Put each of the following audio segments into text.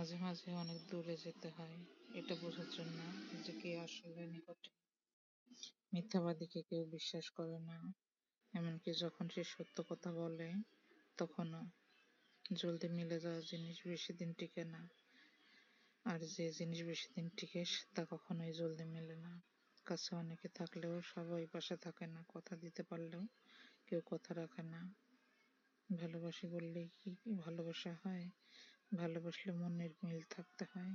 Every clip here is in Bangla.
মাঝে মাঝে অনেক দূরে যেতে হয় এটা বোঝার জন্য যে কে আসলে নিকটে। মিথ্যাবাদীকে কেউ বিশ্বাস করে না, এমনকি যখন সে সত্য কথা বলে তখনও। জলদি মিলে যাওয়া জিনিস বেশি দিন টিকে না, আর যে জিনিস বেশি দিন টিকে তা কখনোই জলদি মেলে না। কাছে অনেকে থাকলেও সবাই পাশে থাকে না, কথা দিতে পারলেও কেউ কথা রাখে না। ভালোবাসি বললেই কি ভালোবাসা হয়? ভালোবাসলে মনের মিল থাকতে হয়।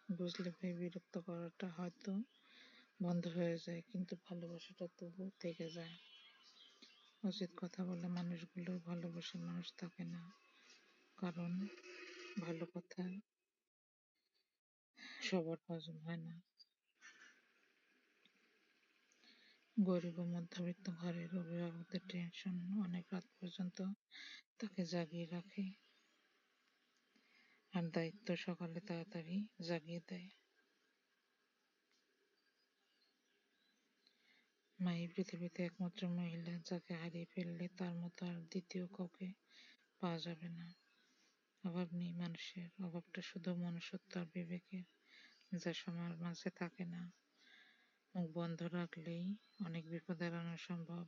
বুঝলে ভাই, বিরক্ত করাটা হয়তো বন্ধ হয়ে যায়, কিন্তু ভালোবাসাটা তবুও থেকে যায়। উচিত কথা বলে মানুষগুলো ভালোবাসার মানুষ থাকে না, কারণ ভালো কথা সবার হজম হয় না। গরিব ও মধ্যবিত্ত ঘরের অভিভাবকদের টেনশন অনেক রাত পর্যন্ত তাকে জাগিয়ে রাখে, আর দায়িত্ব সকালে তাড়াতাড়ি জাগিয়ে দেয়। মাই পৃথিবীতে একমাত্র মহিলা যাকে হারিয়ে ফেললে তার মতো আর দ্বিতীয় কাউকে পাওয়া যাবে না। অভাব নেই মানুষের, অভাবটা শুধু মনুষ্যত্ব আর বিবেকের, যা সবার মাঝে থাকে না। মুখ বন্ধ রাখলেই অনেক বিপদ এড়ানো সম্ভব।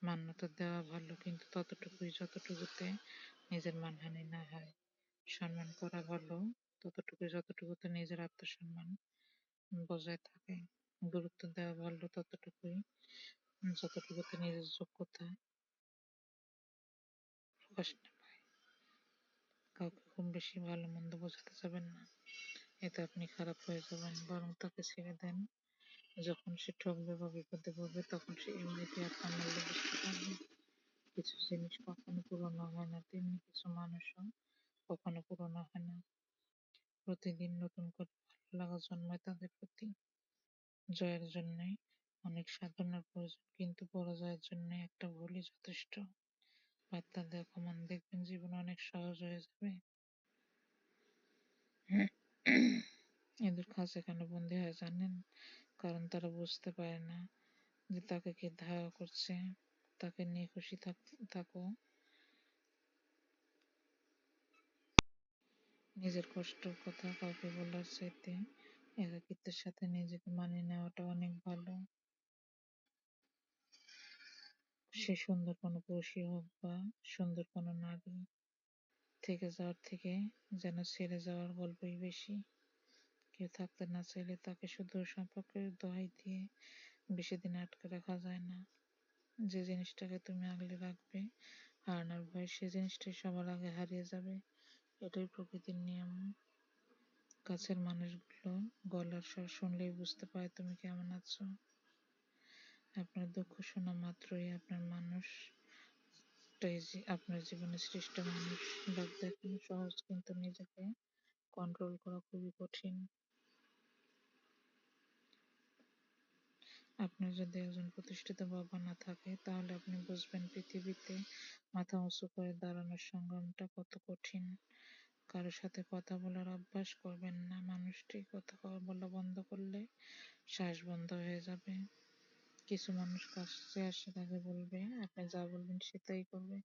মান্যতা দেওয়া ভালো, কিন্তু ততটুকুই যতটুকুতে নিজের মানহানি না হয়। সম্মান করা ভালো, ততটুকুই যতটুকুতে নিজের আত্মসম্মান বজায় থাকে। গুরুত্ব দেওয়া ভালো ততটুকুই যতটুকুতে নিজের যোগ্যতা প্রকাশ না পায়। কাউকে খুব বেশি ভালো মন্দ বোঝাতে যাবেন না, এতে আপনি খারাপ হয়ে যাবেন। বরং তাকে ছেড়ে দেন, যখন সে ঠকবে বা বিপদে পড়বে তখন সে এমনিতেই আপনার মূল্য বুঝতে পারবে। কিছু জিনিস কখনো পুরনো হয় না, তেমনি কিছু মানুষও কখনো পুরনো হয় না। প্রতিদিন নতুন করে ভালো লাগা জন্মায় তাদের প্রতি। জয়ের জন্যে অনেক সাধনার প্রয়োজন, কিন্তু পরাজয়ের জন্য একটা ভুলই যথেষ্ট। বার্তা দেওয়া কমান, দেখবেন জীবন অনেক সহজ হয়ে যাবে। এদের খাঁচা কেন বন্দি হয় জানেন? কারণ তারা বুঝতে পারে না যে তাকে কে ধাওয়া করছে। তাকে নিয়ে খুশি থাকো, নিজের কষ্টের কথা কাউকে বলার চাইতে একাকিত্বের সাথে নিজেকে মানিয়ে নেওয়াটা অনেক ভালো। সে সুন্দর কোনো পুরুষই হোক বা সুন্দর কোনো নারী, থেকে যাওয়ার থেকে যেন ছেড়ে যাওয়ার গল্পই বেশি। কেউ থাকতে না চাইলে তাকে শুধু সম্পর্কের দোহাই দিয়ে বেশি দিন আটকে রাখা যায় না। যে জিনিসটাকে তুমি আগলে রাখবে হারানোর ভয়, সে জিনিসটাই সবার আগে হারিয়ে যাবে। এটাই প্রকৃতির নিয়ম। কাছের মানুষগুলো গলার স্বর শুনলেই বুঝতে পারে তুমি কেমন আছো। আপনার দুঃখ শোনা মাত্রই আপনার জীবনে সৃষ্ট মানুষ। ডাক দেখানো সহজ, কিন্তু নিজেকে কন্ট্রোল করা খুবই কঠিন। আপনার যদি একজন প্রতিষ্ঠিত বাবা না থাকে, তাহলে আপনি বুঝবেন পৃথিবীতে মাথা উঁচু করে দাঁড়ানোর সংগ্রামটা কত কঠিন। কারোর সাথে কথা বলার অভ্যাস করবেন না। মানুষটি কথা বলা বন্ধ করলে শ্বাস বন্ধ হয়ে যাবে। কিছু মানুষ কাছে আসার আগে বলবে, আপনি যা বলবেন সে তাই করবে।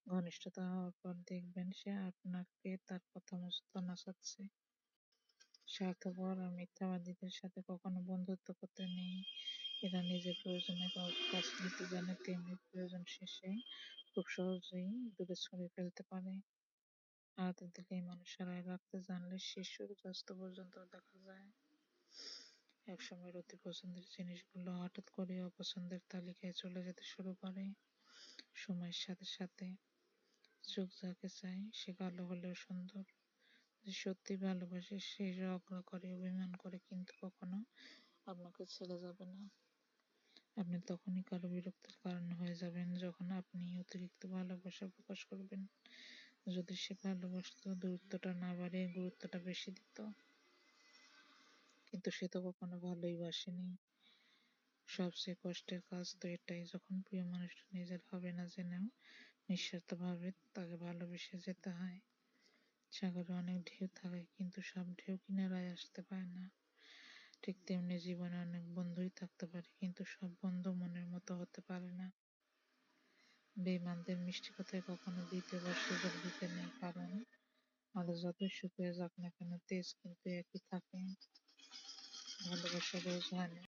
ঘনিষ্ঠতা হওয়ার পর দেখবেন সে আপনাকে তার কথা মতো নাচাচ্ছে। স্বার্থপর আর মিথ্যাবাদীদের সাথে কখনো বন্ধুত্ব করতে নেই। এরা নিজের প্রয়োজনে কাউকে কাছে নিতে জানে, তেমনি প্রয়োজন শেষে খুব সহজেই দূরে সরিয়ে ফেলতে পারে। হারাতে দিলে এই মানুষ হারায়, রাখতে জানলে শেষ সূর্যাস্ত পর্যন্ত দেখা যায়। একসময়ের অতি পছন্দের জিনিসগুলো হঠাৎ করে অপছন্দের তালিকায় চলে যেতে শুরু করে। সময়ের সাথে সাথে চোখ যাকে চায় সে কালো হলেও সুন্দর। যে সত্যি ভালোবাসে সে ঝগড়া করে, অভিমান করে, কিন্তু কখনো আপনাকে ছেড়ে যাবে না। আপনি তখনই কারো বিরক্তির কারণ হয়ে যাবেন যখন আপনি অতিরিক্ত ভালোবাসা প্রকাশ করবেন। যদি সে ভালোবাসতো, দূরত্বটা না বাড়িয়ে গুরুত্বটা বেশি দিত। কিন্তু সে তো কখনো ভালোই বাসেনি। সবচেয়ে কষ্টের কাজ তো এটাই, যখন প্রিয় মানুষটা নিজের হবে না জেনেও নিঃস্বার্থভাবে তাকে ভালোবেসে যেতে হয়। সাগরে অনেক ঢেউ থাকে, কিন্তু সব ঢেউ কিনারায় আসতে পারে না। ঠিক তেমনি জীবনে অনেক বন্ধুই থাকতে পারে, কিন্তু সব বন্ধু মনের মতো হতে পারে না। বেঈমানদের মিষ্টি কথায় কখনো দ্বিতীয়বার সুযোগ দিতে নেই, কারণ আলো যতই শুকিয়ে যাক না কেন, তেজ কিন্তু একই থাকে। ভালোবাসা রোজ হয় না।